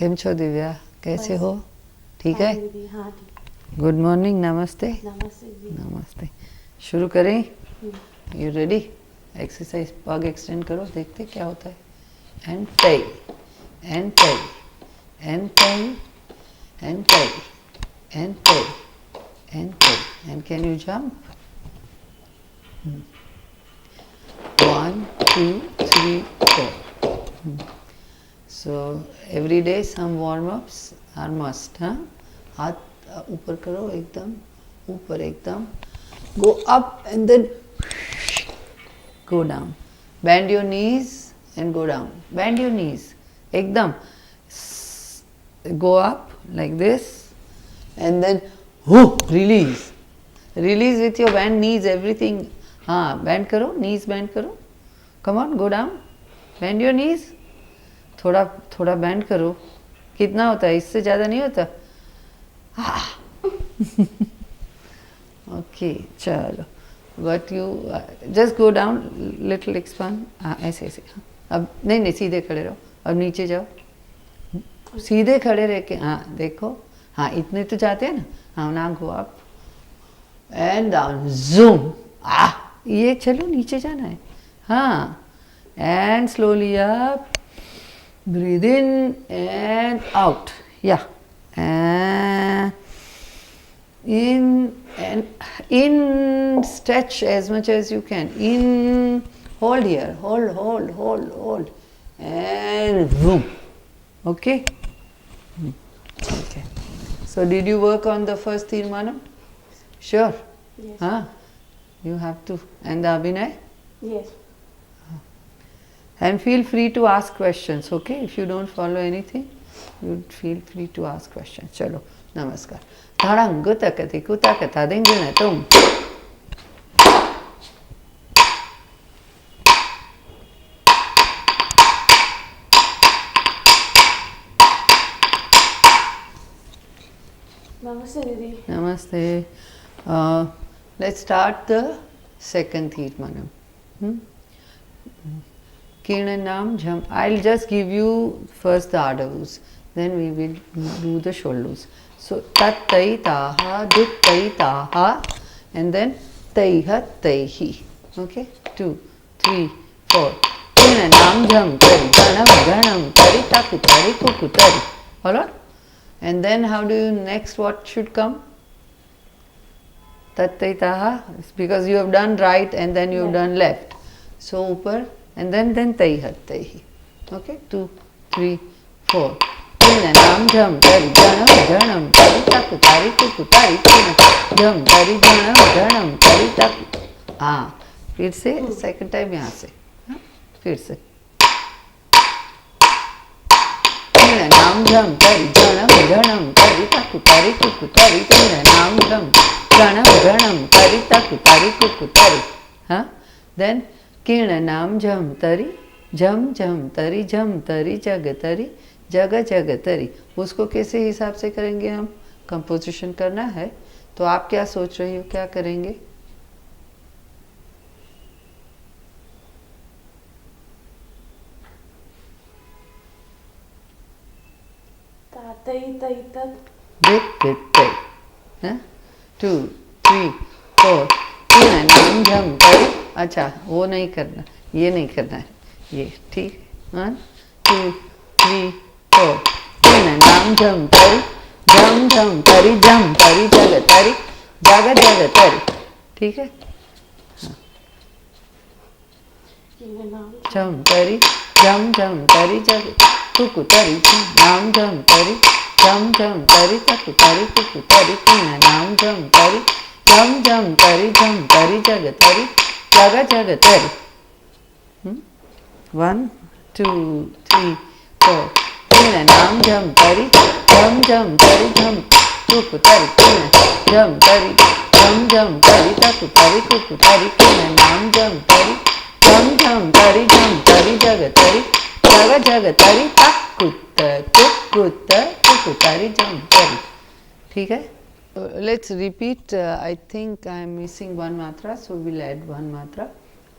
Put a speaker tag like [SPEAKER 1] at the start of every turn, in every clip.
[SPEAKER 1] केम छो दिव्या, कैसे हो? ठीक है?
[SPEAKER 2] हाँ ठीक।
[SPEAKER 1] गुड मॉर्निंग, नमस्ते।
[SPEAKER 2] नमस्ते।
[SPEAKER 1] नमस्ते। शुरू करें? You ready? एक्सरसाइज पग एक्सटेंड करो, देखते क्या होता है। And tie, and tie, and tie, and tie, and tie, and tie, and can you jump? 1 2 3 4. So every day some warm-ups are must. हाँ, हाथ ऊपर करो, एकदम ऊपर, एकदम go up and then go down. Bend your knees and go down. Bend your knees. एकदम go up like this and then release. Release with your bend knees, everything. हाँ, bend करो, knees bend करो. Come on, go down. Bend your knees. थोड़ा थोड़ा band करो. कितना होता है? इससे ज़्यादा नहीं होता. ओके, चलो. But you just go down little expand. हाँ, ऐसे ऐसे. अब नहीं नहीं, सीधे खड़े रहो. अब नीचे जाओ. सीधे खड़े रह के. हाँ, देखो. हाँ, इतने तो जाते हैं ना. हाँ, ना go up and down. Zoom. ये चलो, नीचे जाना है. हाँ, and slowly up. Breathe in and out. Yeah. And in, stretch as much as you can. In, hold here, hold. And boom. Okay? Okay. So did you work on the first Tirmanam? Sure?
[SPEAKER 2] Yes.
[SPEAKER 1] Huh? You have to. And the Abhinay?
[SPEAKER 2] Yes.
[SPEAKER 1] And feel free to ask questions, okay? If you don't follow anything, you feel free to ask questions. चलो, नमस्कार. धड़ंग गुतकति कुतकथा दिंगिण तुम.
[SPEAKER 2] नमस्ते दीदी.
[SPEAKER 1] Namaste. Let's start the second Tirmanam. Kirnanam jump. I'll just give you first the adavus, then we will do the shoulders. So tat tai taha, dit tai taha, and then taiha taihi. Okay, 2 3 4. Kirnanam jump tari, ganam ganam tari, taku tari, kuku tari. Alright? And then how do you next? What should come? Tat tai taha, because you have done right and then you have done left. So upar. And then taiha taihi. Okay, 2 3 4. Kirnanam jam tari janam janam tari taku tari kuku tari kirnanam jam tari janam janam tari taku. हाँ, फिर से second time यहाँ से. हाँ, फिर से. Kirnanam jam tari janam janam tari taku tari kuku tari kirnanam jam janam janam tari taku tari kuku tari. हाँ, then किरणनाम झम तरी झम झम तरी झम तरी जग तरी जग जग तरी. उसको कैसे हिसाब से करेंगे हम? कंपोजिशन करना है. तो आप क्या सोच रही हो, क्या करेंगे?
[SPEAKER 2] तई तई तक.
[SPEAKER 1] दित तई. 2 3 4. किरणनाम झम तरी. अच्छा, वो नहीं करना, ये नहीं करना है, ये ठीक. 1 2 3 4. किरणनाम झम तरी झम झम तरी झम तरी जग तरी जग जग तरी. ठीक है. झम तरी झम झम तरी जग कुकु तरी नाम झम तरी झम झम तरी तकु तरी कुकु तरी किरणनाम झम तरी झम झम तरी जग तरी जग जग तरी. 1 2 3 4. किरणनाम झम तरी झम झम तरी झम कुकु तरी किरण झम तरी झम झम तरी तकु तरी कुकु तरी किरणनाम झम तरी झम झम तरी जग तरी जग जग तरी तकुत कुकुत कुकु तरी झम तरी. ठीक है. Let's repeat. I think I am missing one matra, so we'll add one matra.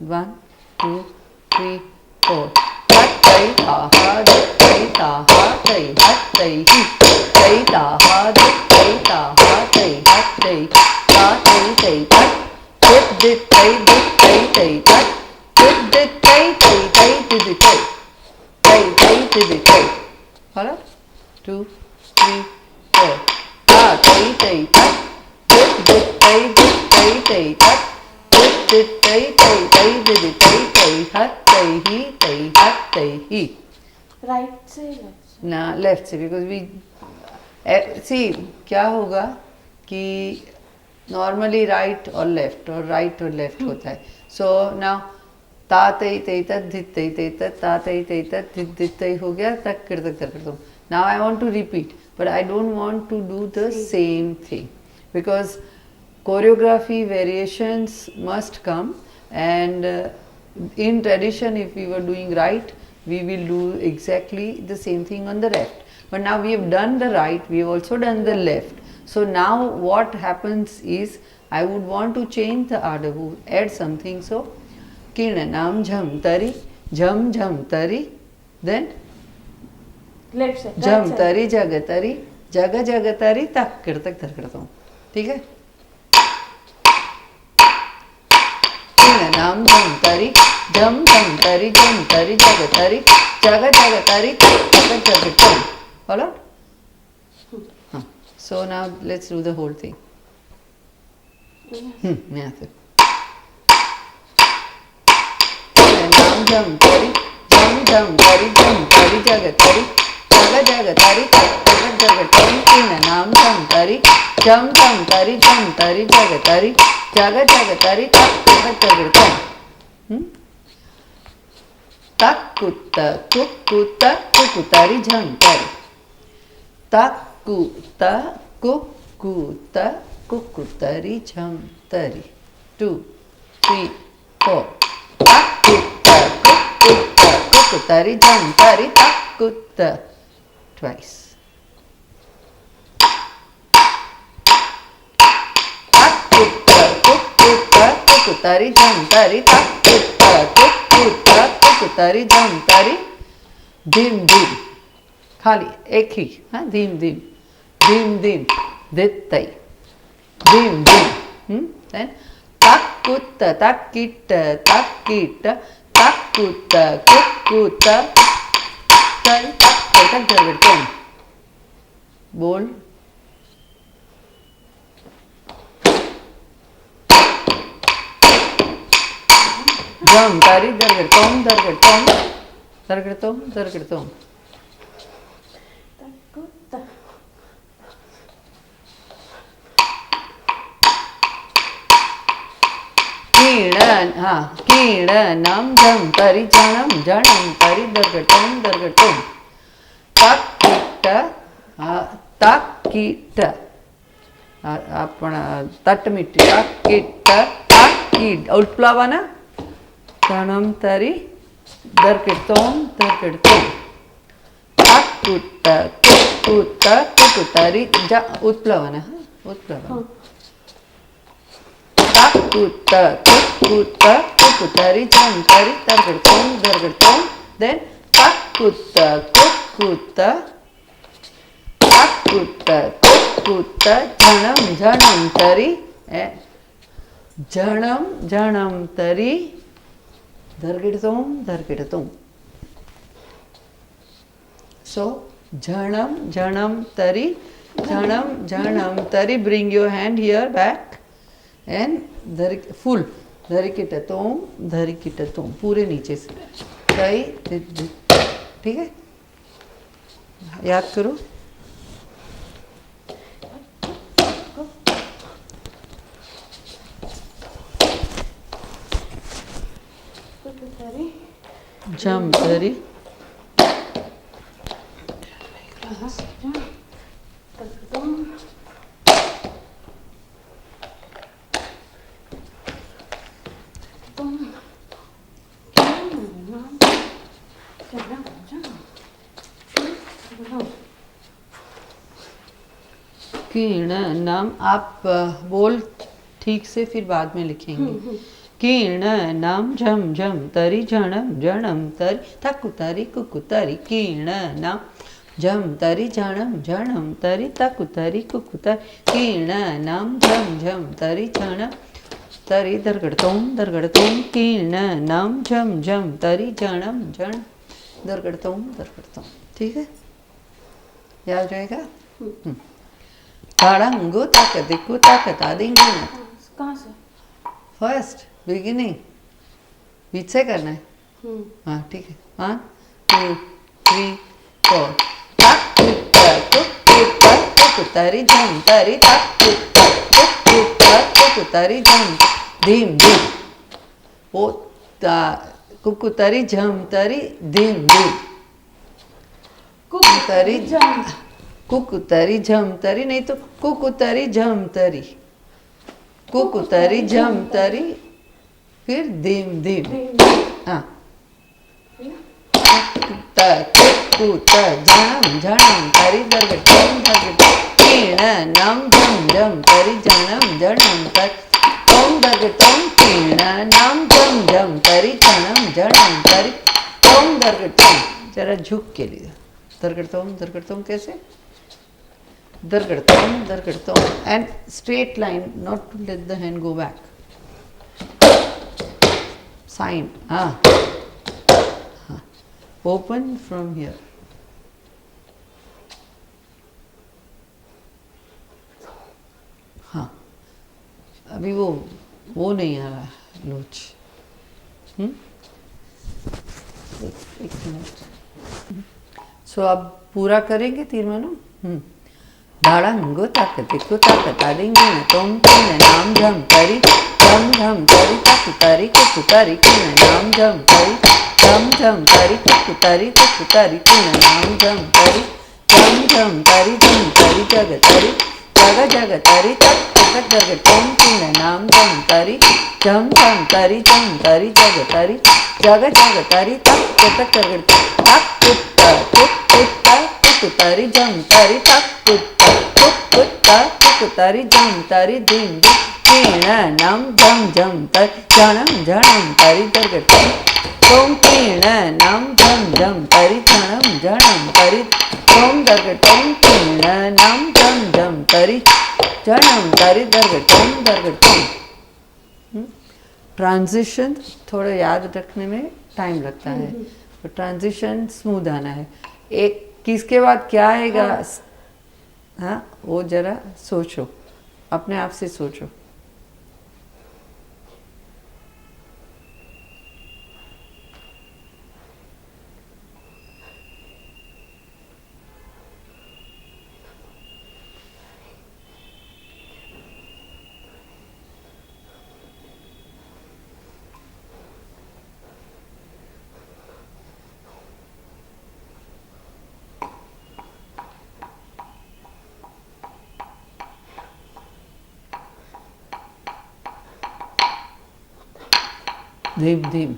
[SPEAKER 1] 1 2 3 4. Tat tai taha, dit tai taha, तै हत तै हि तै ता हा दित तै ता हा तै हत तै ता तै तै तत दित दित तै तै तत दित दित तै दित तै दित तै हलो 2 3 4 ता तै तै तत दित दित तै तै तत दित दित तै दित तै हत तै हि तै हत तै हि
[SPEAKER 2] राइट से लेफ्ट से
[SPEAKER 1] ना लेफ्ट से बिकॉज वी सी क्या होगा कि नॉर्मली राइट और लेफ्ट होता है सो नाउ ता तै तै तत धित तै तै तत ता तै तै तत धित धित तै हो गया तक कर दो now I want to repeat but I don't want to do the same thing because choreography variations must come and in tradition if we were doing right we will do exactly the same thing on the left but now we have done the right we have also done the left so now what happens is I would want to change the order add something so kirnanam jham tari then
[SPEAKER 2] left से
[SPEAKER 1] jham tari jaga tari tak करता हूँ ठीक है नाम झम तरी जग तरी जग तरी टम follow so now let's do the whole thing yeah नाम झम तरी जग तरी टम नाम झम तरी जग तरी जग तरी takutta kukutari jantari takutta kukutari jantari 2 3 4 takutta kukutari jantari takutta twice kukutari jantari takutta kukutari jantari dim dim खाली एक ही हाँ धीम धीम दित्तै dim dim then takutta takutta kukutta tari tak बोल जम तारी दरगड़तोम
[SPEAKER 2] तकुत्ता
[SPEAKER 1] कीणनम जम तरी जनम तरी दरगड़तोम ताकीट आपण तटमिट्टी ताकीट उल्प्लावाना कणम तरी दरकिडतोम कुकुतरी जा उत्प्लवन कुकुतरी जंतरी दरकिडतोम देन कुकुत झणम तरी दरकिडतोम so jhanam tari bring your hand here back and full dharikitatom पूरे नीचे से तई ठीक है याद करो जम तरी कीर्णनम आप बोल ठीक से फिर बाद में लिखेंगे कीर्णनम झम तरी झणम तरी तकुतरी कुकुतरी कीर्णनम झम तरी झणम झणम तरी तकु तरी कुकु तरी कीर्णनम झम झम तरी झणम तरी दरगड़तोम कीर्णनम झम झम तरी झणम झण दरगड़तोम। ठीक है, याद रहेगा। ताड़ंगो तक दिक्कु तक तादिंगी न।
[SPEAKER 2] कहाँ से?
[SPEAKER 1] फर्स्ट बिगिनिंग बीच से करना है। हाँ ठीक है, 1 2 3 4 तरी झम तरी तरी झम धीम धीम ओ कुकु तरी झम तरी धीम धीम तरी
[SPEAKER 2] झम
[SPEAKER 1] कुकु तरी झम तरी, नहीं तो कुकु तरी झम तरी, कुकु तरी झम तरी फिर धीम धीम। हाँ झणम झणम तरी दरगटम दरगटम कीर्णनम झम झम तरी झणम झणम तरी ओम दरगटम कीर्णनम झम झम तरी झणम झणम तरी ओम दरगटम। जरा झुक के लिए दरगटम कैसे? दरगटम and straight line, not to let the hand go back. Sign हाँ open from here। हाँ अभी वो नहीं आ रहा लोच। एक मिनट। सो अब पूरा करेंगे तीर्मानों। दाड़ंगो तक दिक्कु तक तादिंगी न तोम तीन नाम झम तरी झम झम तरी तक तरी कुकु तरी तीन नाम झम तरी झम झम तरी कुकु तरी तीन नाम झम तरी झम झम तरी जग जग तरी तक जग टोम तीन नाम झम तरी झम झम तरी जग तरी जग तरी तक जग तक कुकु तरी झम तरी तक कुकु तरी झम तरी धीम कीर्णनम झम झम तरी झणम झणम तरी दरगटम ओम कीर्णनम झम झम तरी झणम झणम तरी ओम दरगटम कीर्णनम झम झम तरी झणम तरी दरगटम। ट्रांजिशन थोड़ा याद रखने में टाइम लगता है, तो ट्रांजिशन स्मूथ आना है। एक किसके बाद क्या आएगा, हाँ वो जरा सोचो, अपने आप से सोचो। धीम धीम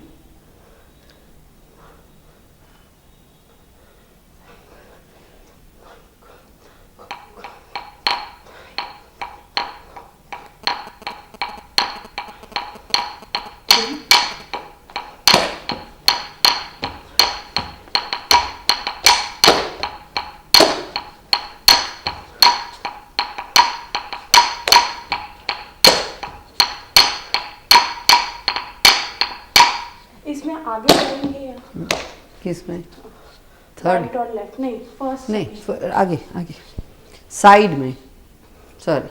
[SPEAKER 2] इसमें आगे करेंगे या
[SPEAKER 1] किसमें? थर्ड
[SPEAKER 2] राइट और लेफ्ट? नहीं फर्स्ट
[SPEAKER 1] नहीं, आगे आगे साइड में, सॉरी।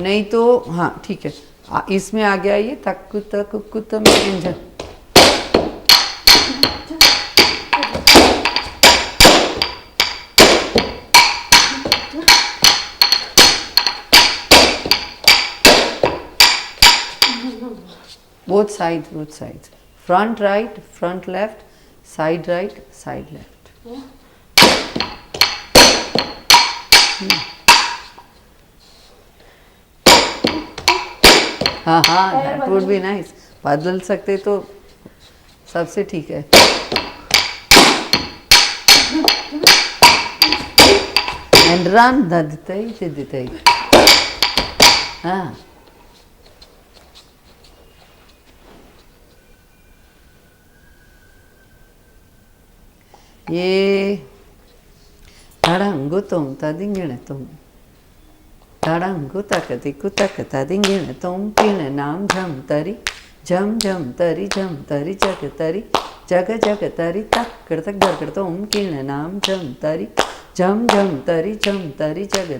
[SPEAKER 1] नहीं तो हाँ ठीक है, इसमें आ गया ये तक्कु तक्कु में engine. both sides, front right, front left, side right, side left। हाँ हाँ, that would be nice। बदल सकते तो सबसे ठीक है। and run ददितई हाँ ये धड़ंगुतुम तदिंगिणतुम धड़ंगुतकति कुतकतदिंगिण तुम किण नाम झम तरी झम झम तरी जग तरी जग जग तरी तक कृतक दर तुम किण नाम झम तरी झम झम तरी जग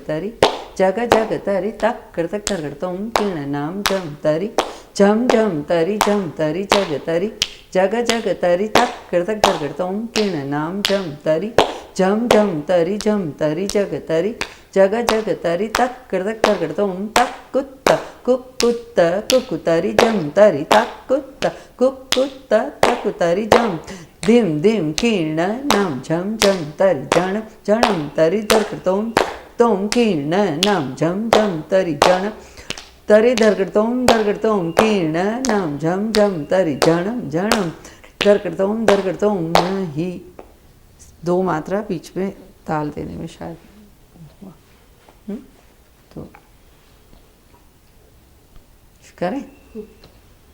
[SPEAKER 1] तरी जग जग तरी तक कृतक दर तुम किण नाम झम तरी झम झम तरी जग तरी जग जग तरी तक कृतक दर तुम किण नाम झम तरी झम झम तरी जग तरी जग जग तरी तक कृतक दर तुम तक कुत्ता कुकुत्ता कुकुतरी जम तरी तक कुत्ता कुकुत्ता तकुतरी जम धिम धिम कीर्ण नाम झम झम तरी जणम जणम तरी दर तुम कीर्ण नाम झम झम तरी जणम तरी दर तुम कीर्ण नाम झम झम तरी जणम जणम दर तुम ही दो मात्रा बीच में ताल देने में शायद तो करें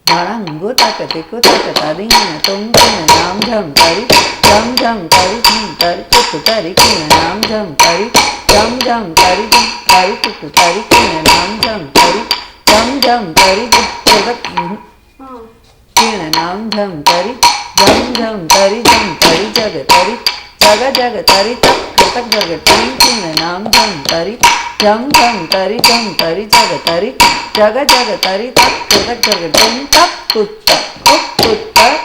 [SPEAKER 1] धड़ंगो तकते को तकतादिंगिण तुम किण नाम झम तरी झम झम तरी कुकु तरी किण नाम झम तरी झम झम तरी कुकु तरी किण नाम झम तरी झम झम तरी किण नाम झम तरी झम झम तरी जग तरी जग जग तरी तक कृतक जग तुम किण नाम झम तरी झम झम तरी जग तरी जग जग तरी तक कृतक जग तुम तक कुत्ता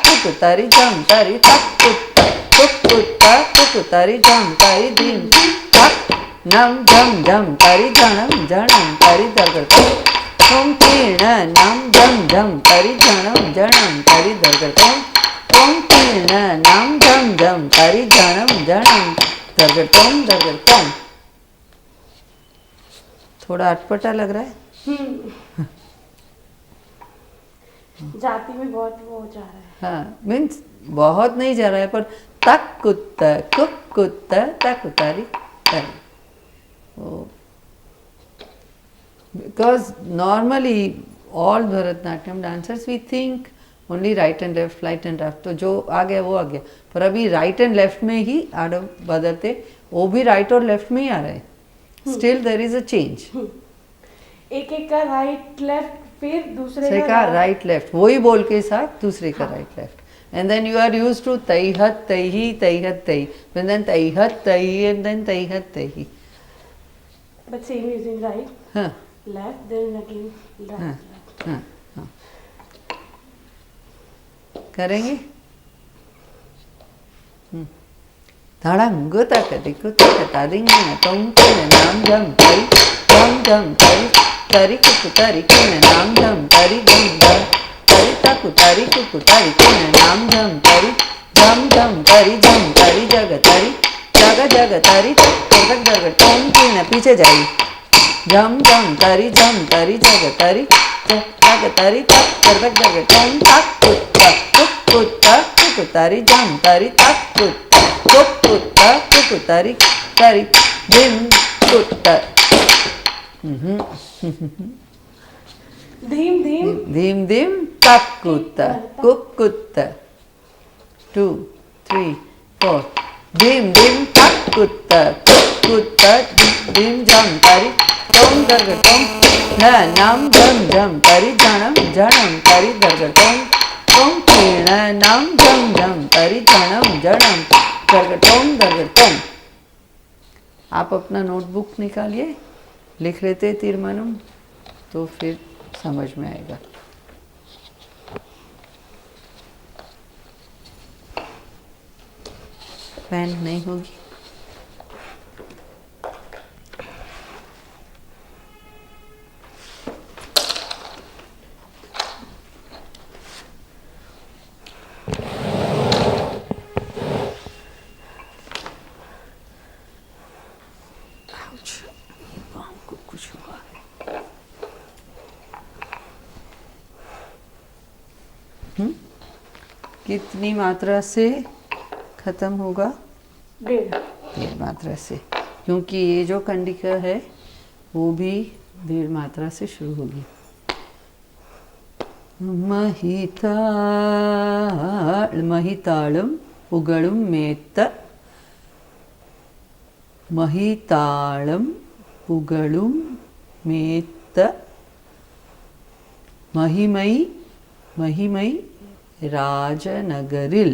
[SPEAKER 1] कुकुतरी जम तरी तक कुत्ता कुकुतरी जम तरी धीम तक नम झम झम तरी जणम जणम तरी दर तुम कीर्ण नाम झम तरी जणम तरी दर तुम कीर्ण नाम झम तरी जणम दर तुम थोड़ा अटपटा लग रहा है।
[SPEAKER 2] जाति में बहुत वो जा रहा है।
[SPEAKER 1] हाँ मीन्स बहुत नहीं जा रहा है पर तक कुत्ता तक उतारी because normally all Bharatanatyam dancers we think only right and left तो जो आ गया वो आ गया पर अभी राइट एंड लेफ्ट में ही आडव बदलते वो भी राइट और लेफ्ट में ही आ रहा है still there is a change
[SPEAKER 2] एक का राइट लेफ्ट फिर दूसरे
[SPEAKER 1] का राइट लेफ्ट वही बोल के साथ दूसरे का right left and then you are used to तैहत तैही and then तैहत तैही and then तैहत तैही
[SPEAKER 2] but same using right
[SPEAKER 1] हाँ
[SPEAKER 2] left then again left
[SPEAKER 1] हाँ हाँ करेंगे धड़ंगो तकति कुतकतादिंगिण तुम किण नाम झम तरी तरी कुकुतरी किण नाम झम तरी तरी तकुतरी कुकुतरी किण नाम झम तरी जग तरी जग जग तरी तक जग तुम किण पीछे जाइए झम तरी जग तरी जग तरी तक जग तुम तक कुत्ता कुकुतरी झम तरी तक कुत्ता कुकुतरी तरी धिम कुत्ता धीम धीम तक कुत्ता 2 3 4 धीम धीम तक कुत्ता धीम झम तरी तुम दर तुम नाम झम तरी जणम तरी दर तुम कीर्ण नाम झम तरी जणम दर तुम आप अपना नोटबुक निकालिए लिख लेते तीर्मानम तो फिर समझ में आएगा। पेन नहीं होगी कितनी मात्रा से खत्म होगा? 1.5 मात्रा से, क्योंकि ये जो कंडिका है वो भी 1.5 मात्रा से शुरू होगी। महितालम उगड़ुम मेत्त महितालम पुगळुम मेत्त महिमै महिमै राजनगरिल।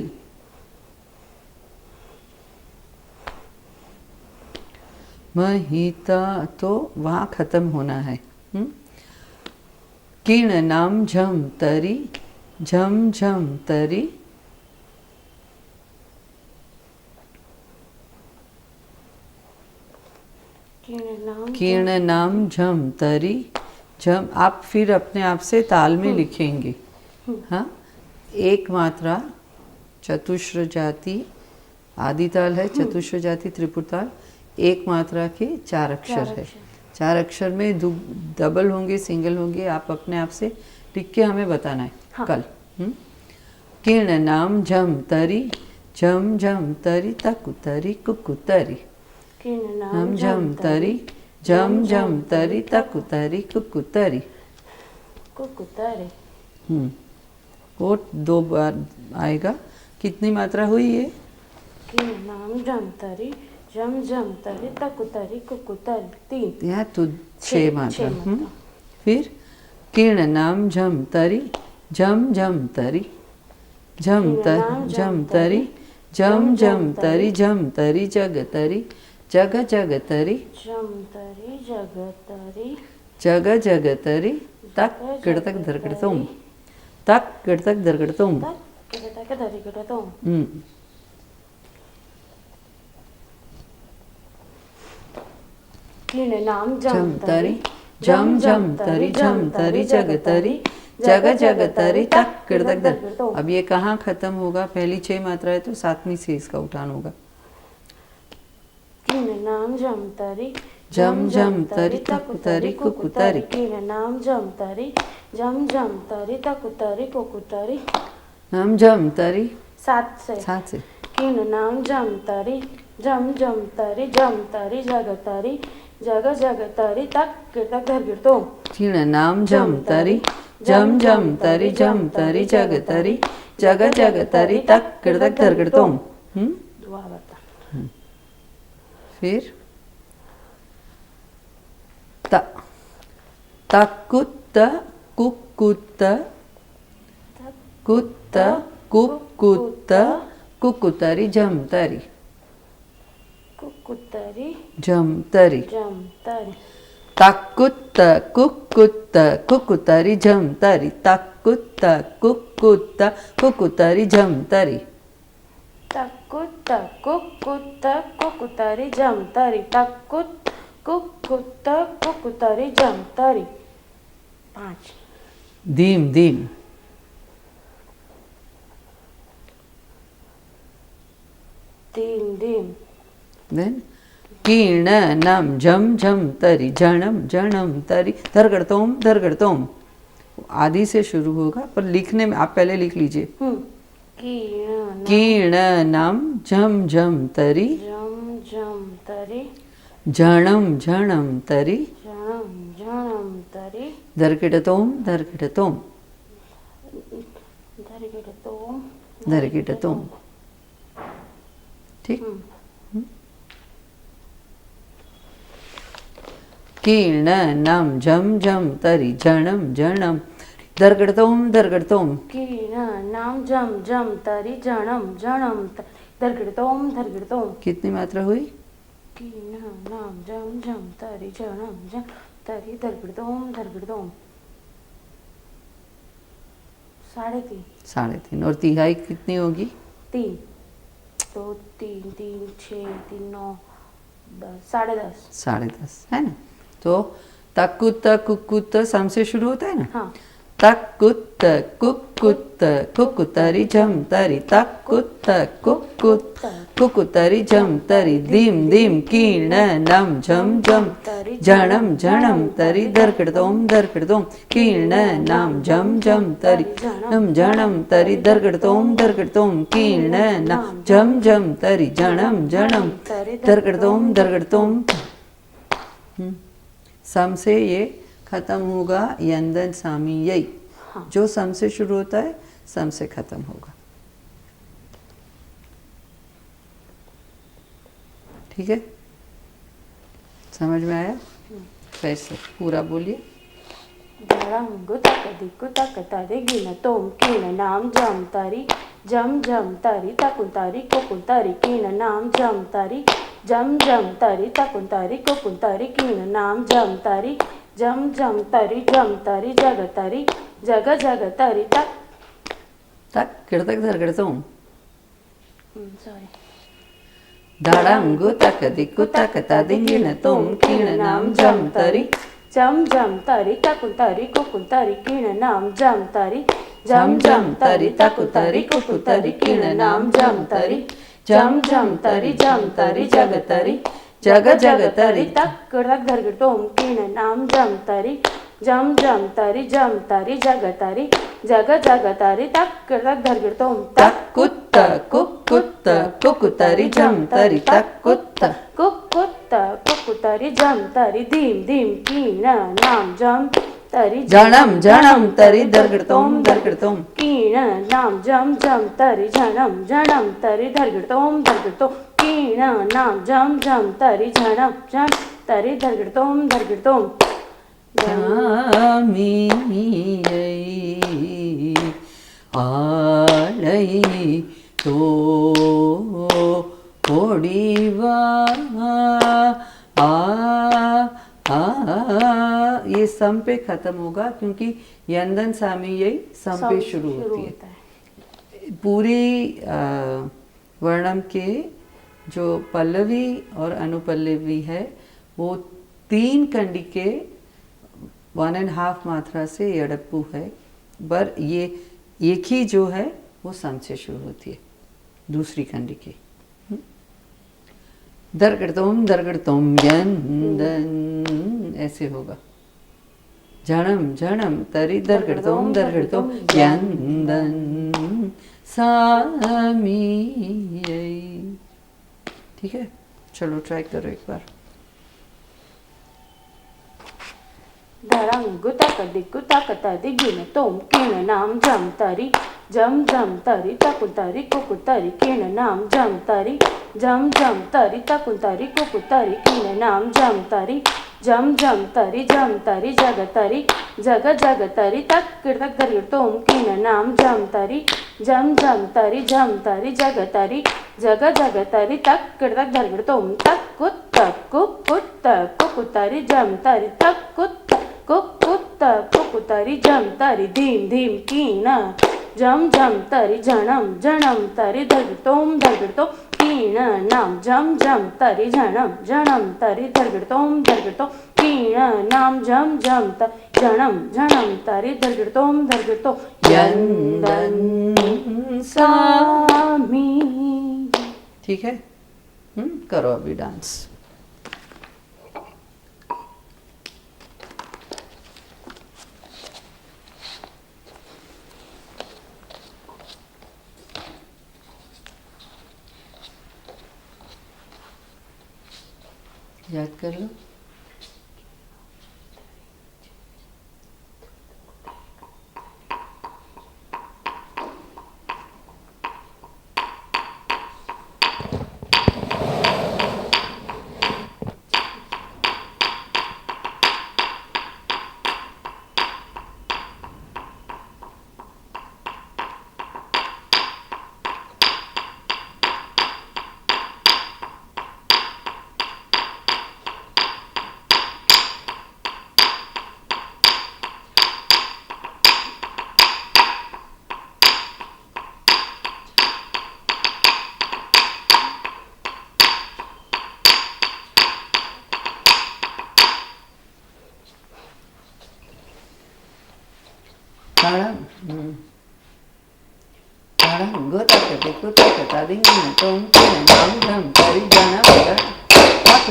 [SPEAKER 1] महिता तो वहाँ खत्म होना है। कीर्णनाम झम तरी झम झम तरी कीर्णनाम झम तरी झम। आप फिर अपने आप से ताल में लिखेंगे। हाँ, एक मात्रा चतुश्र जाति आदि ताल है, चतुश्र जाति त्रिपुर ताल, एक मात्रा के 4 अक्षर है। 4 अक्षर में डबल होंगे, सिंगल होंगे, आप अपने आप से लिख के हमें बताना है। हाँ। कल कीर्णनाम झम तरी झम झम तरी तकुतरी कुकुतरी। कीर्णनाम झम तरी झम झम तरी तकुतरी कुकुतरी कुकुतरी। वो 2 बार आएगा। कितनी मात्रा हुई ये?
[SPEAKER 2] कीर्णनाम झम तरी झम झम तरी तकुतरी कुकुतरी 3।
[SPEAKER 1] यहाँ तो 6 मात्रा। फिर कीर्णनाम झम तरी झम झम तरी झम तरी झम झम तरी झम तरी जग तरी जग जग तरी
[SPEAKER 2] झम तरी जग तरी
[SPEAKER 1] जग जग तरी तक गिड़तक धरगड़तोम तक गिड़तक धरगड़तोम
[SPEAKER 2] गिड़तक धरगड़तोम। कीर्णनाम झम तरी झम झम तरी झम तरी जग तरी जग जग तरी तक गिड़तक धर।
[SPEAKER 1] अब ये कहाँ खत्म होगा? पहली 6 मात्रा है तो 7वीं से इसका उठान होगा।
[SPEAKER 2] कीर्णनाम झम तरी
[SPEAKER 1] झम झम तरी तकुतरी कुकुतरी।
[SPEAKER 2] कीर्णनाम झम तरी झम झम तरी तकुतरी कुकुतरी।
[SPEAKER 1] नाम झम तरी
[SPEAKER 2] 7 से। कीर्णनाम झम तरी झम झम तरी जग तरी जग जग तरी तक गिड़तक धर गिड़तोम।
[SPEAKER 1] कीर्णनाम झम तरी झम झम तरी जग तरी जग जग तरी तक गिड़तक धर गिड़तोम। फिर तकुत कुकुत कुत कुकुत कुकुतरी झम तरी
[SPEAKER 2] कुकुतरी
[SPEAKER 1] झम तरी तकुत कुकुत कुकुतरी झम तरी तकुत कुकुत कुकुतरी झम तरी
[SPEAKER 2] तकुत कुकुत कुकुतरी झम तरी तकुत कुकुत कुकुतरी झम तरी 5।
[SPEAKER 1] धीम धीम
[SPEAKER 2] धीम धीम।
[SPEAKER 1] देन कीर्णनाम झम झम तरी झणम झणम तरी धरगड़तोम। आदि से शुरू होगा पर लिखने में आप पहले लिख लीजिए। कीर्णनाम झम झम तरी
[SPEAKER 2] झम झम तरी
[SPEAKER 1] झणम झणम तरी
[SPEAKER 2] झणम झणम तरी
[SPEAKER 1] धरगिड़तोम धरगिड़तोम
[SPEAKER 2] धरगिड़तोम
[SPEAKER 1] धरगिड़तोम। ठीक। कीर्णनाम झम झम तरी झणम झणम धरगड़तोम धरगड़तोम।
[SPEAKER 2] कीर्णनाम झम झम तरी झणम झणम धरगड़तोम धरगड़तोम।
[SPEAKER 1] कितनी मात्रा हुई?
[SPEAKER 2] कीर्णनाम झम झम तरी झणम झम तरी धरगड़तोम धरगड़तोम 3.5।
[SPEAKER 1] 3.5 और तिहाई कितनी होगी?
[SPEAKER 2] 3 2 3 3 6 3 9 10 10.5
[SPEAKER 1] 10.5 है ना। तो तकुत कुकुत सम से शुरू होता है ना।
[SPEAKER 2] हाँ।
[SPEAKER 1] तकुत कुकुत कुकुतरी झम तरी तकुत कुकुत कुकुतरी झम तरी धीम धीम कीर्णनाम झम झम झणम झणम तरी धरगड़तोम धरगड़तोम। कीर्णनाम झम झम तरी झम झणम तरी धरगड़तोम धरगड़तोम। कीर्णनाम झम झम तरी झणम झणम धरगड़तोम धरगड़तोम। सम से ये खत्म होगा यंदन सामी यही। हाँ। जो सम से शुरू होता है सम से खत्म होगा। ठीक है। समझ में आया? कैसे पूरा बोलिए।
[SPEAKER 2] धड़ंगु तक दिक्कु तक तारी गिन तोम कीन नाम जम तारी जम जम तारी तकुन तारी कोकुन तारी कीन नाम जम तारी जम जम तारी तकुन तारी कोकुन तारी कीन नाम जम तारी जम जम तारी जग तारी जग जग तारी तक
[SPEAKER 1] तक किड़तक धर किड़तोम
[SPEAKER 2] सॉरी
[SPEAKER 1] धड़ंगु तक दिक्कु तक तारी गिन तोम कीन नाम जम तारी
[SPEAKER 2] जम जम तारी तकुन तारी कोकुन तारी कीन नाम जम तारी
[SPEAKER 1] जम जम तारी तकु तारी कुकु तारी कीन नाम जम तारी जम जम तारी जग तारी जग जग तारी
[SPEAKER 2] तक किड़तक धर किड़तोम कीन नाम जम तारी जम जम तारी जग तारी जग जग तारी तक किड़तक धर किड़तोम
[SPEAKER 1] तक कुत्ता कुकुत्ता कुकुतारी जम तारी तक कुत्ता
[SPEAKER 2] कुकुत्ता कुकुतारी जम तारी धीम धीम कीन नाम जम तारी
[SPEAKER 1] जणम जणम तारी दरगड़तोम दरगड़तोम
[SPEAKER 2] कीन नाम जम जम तारी जणम तारी दरगड़तोम कीन नाम जम जम तारी जम तारी दरगड़तोम
[SPEAKER 1] आमी आलई तो कोडीवा ये सम पे खत्म होगा क्योंकि यंदन सामी यही सम पे शुरू होती है। पूरी वर्णम के जो पल्लवी और अनुपल्लवी है वो 3 कंडी के 1.5 मात्रा से यड़प्पू है, पर ये एक ही जो है वो सम से शुरू होती है दूसरी कंडी की। दरगड़तोम यंदन ऐसे होगा। जणम जणम तरी दरगड़तोम यंदन सामी। ठीक है, चलो ट्राई करो एक बार।
[SPEAKER 2] धड़ंगु तक दिक्कु तक तारी गिन तोम कीन नाम जम तारी जम जम तारी तकुन तारी कोकुन तारी कीन नाम जम तारी जम जम तारी तकुन तारी कोकुन तारी कीन नाम जम तारी जम जम तारी जग तारी जग जग तारी तक किड़तक धर किड़तोम कीन नाम जम तारी जम तारी जग तारी जग जग तारी तक किड़तक धर किड़तोम तक कुत्ता कुकुतारी जम तारी तक कुत्ता कुकुतारी जम तारी धीम धीम कीना जम तारी जणम तारी धरगिड़तोम कीन नाम जम तारी जणम तारी धरगिड़तोम कीन नाम जम जणम तारी धरगिड़तोम यंदन सामी।
[SPEAKER 1] ठीक है, करो अभी डांस। याद कर लो।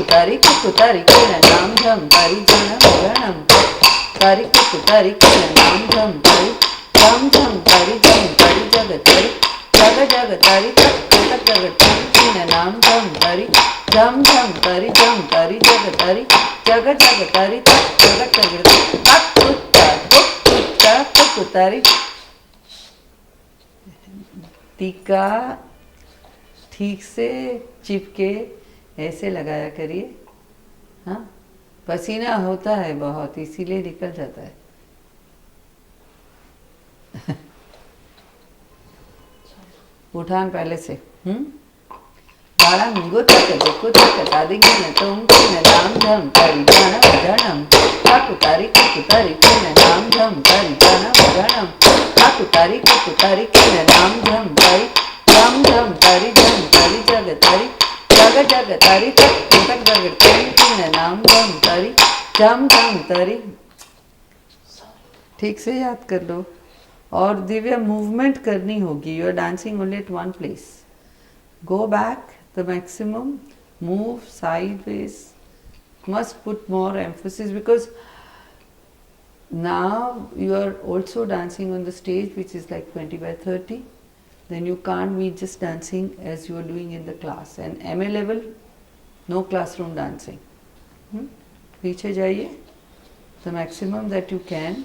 [SPEAKER 1] कुतारी कुतारी कीन नाम जम तारी जणम तारी कुतारी कीन नाम जम तारी जग तारी जग तारी तक जग कीन नाम जम तारी जग तारी जग तारी तक कुत्ता कुतारी। टीका ठीक से चिपके ऐसे लगाया करिए। हाँ, पसीना होता है बहुत, इसीलिए निकल जाता है। उठान पहले से। ताड़म गुतक कुतक तादिंग न तुम किन नाम झम तरी जनम जनम काकुतारी कुकुतारी किन नाम झम तरी जनम जनम काकुतारी कुकुतारी किन नाम झम तरी झम झम तरी जग तरी जग जग तरी तक तक जग तरी किन नाम झम तरी झम झम तरी। ठीक से याद कर लो। और दिव्या मूवमेंट करनी होगी। You are dancing only at one place. Go back the maximum, move sideways, must put more emphasis because now you are also dancing on the stage which is like 20 by 30, then you can't be just dancing as you are doing in the class, and MA level no classroom dancing. पीछे जाइए the maximum that you can,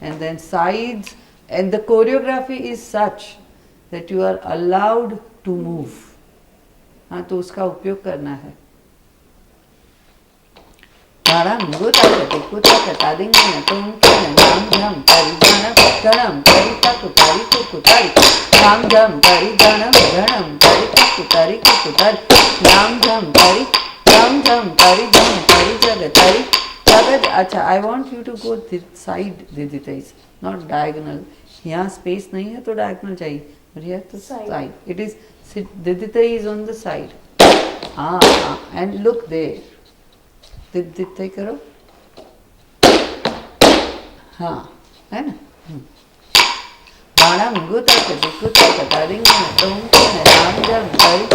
[SPEAKER 1] and then sides, and the choreography is such that you are allowed to move. हाँ, तो उसका उपयोग करना है। ताड़म गुतक कुतक तादिंग न तुम किन नाम झम तरी जनम तरी तकुतारी कुकुतारी नाम झम तरी जनम तरी तकुतारी कुकुतारी नाम झम तरी जग तरी जगत। अच्छा, I want you to go side दिदिताइज, नॉट डायगोनल। यहाँ स्पेस नहीं है तो डायगोनल चाहिए, but here to side. It is Didita is on the side. And look there. Didita करो। हाँ, है ना? बाणम गुतक कुतक तारिंग न तुम किन नाम झम तरी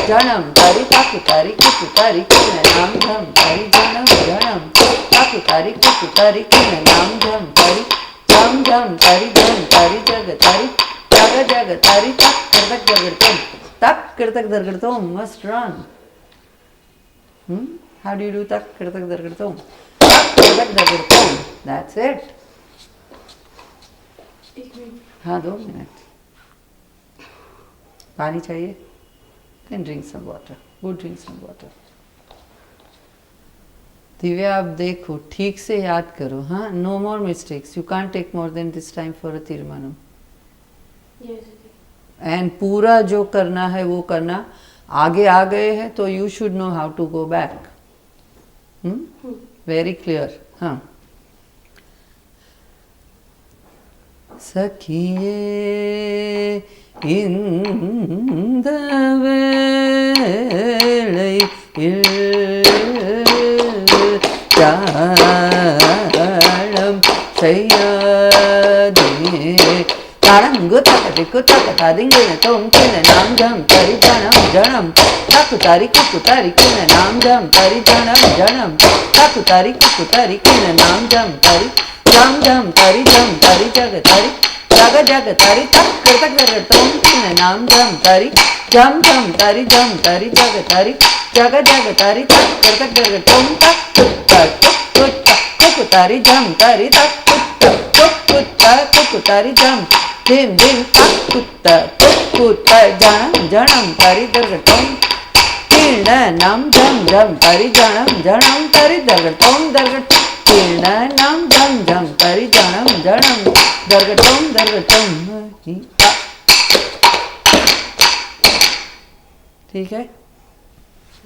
[SPEAKER 1] जनम तरी ताकुतारी कुकुतारी किन नाम झम तरी जनम ताकुतारी कुकुतारी किन नाम झम तरी झम तरी जग तरी जग जग तारी तक कृतक दरगड़तोम must run. How do you do tak कृतक दरगड़तोम? Tak कृतक दरगड़तोम. That's it. हाँ, 2 मिनट। पानी चाहिए? Then drink some water. Go drink some water. Divya, आप देखो, ठीक से याद करो। हाँ, no more mistakes. You can't take more than this time for a तीर्मानम.
[SPEAKER 2] Yes.
[SPEAKER 1] And पूरा जो करना है वो करना। आगे आ गए हैं तो you should know how to go back. Very clear. हाँ, सखिये इंद वेळै ताळम सैयदे ताड़म गुतक कुतक तादिंग न तुम किन नाम झम तरी जनम ताकुतारी कुकुतारी किन नाम झम तरी जनम ताकुतारी कुकुतारी किन नाम झम तरी जग तरी जग तरी तक कृतक दरगड़ तुम किन नाम झम तरी जग तरी जग तरी तक कृतक दरगड़ तुम तक कुकुतारी झम तरी तक कुकुतारी झम धिम धिम कुत्ता जनम तरी दरगड़तोम तीर्ण नाम झम तरी जनम तरी दरगड़तोम तीर्ण नाम झम तरी जनम दरगड़तोम। ठीक है,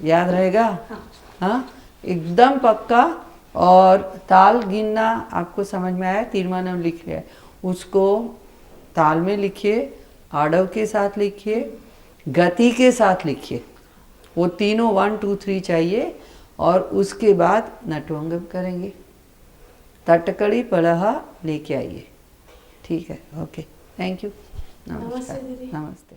[SPEAKER 1] याद रहेगा? हाँ, एकदम पक्का। और ताल गिनना आपको समझ में आया? तीर्मानम लिख लिया, उसको ताल में लिखिए, आड़व के साथ लिखिए, गति के साथ लिखिए। वो तीनों 1 2 3 चाहिए। और उसके बाद नटवंगम करेंगे। तटकड़ी पलहा लेके आइए। ठीक है, ओके, थैंक यू। नमस्कार, नमस्ते।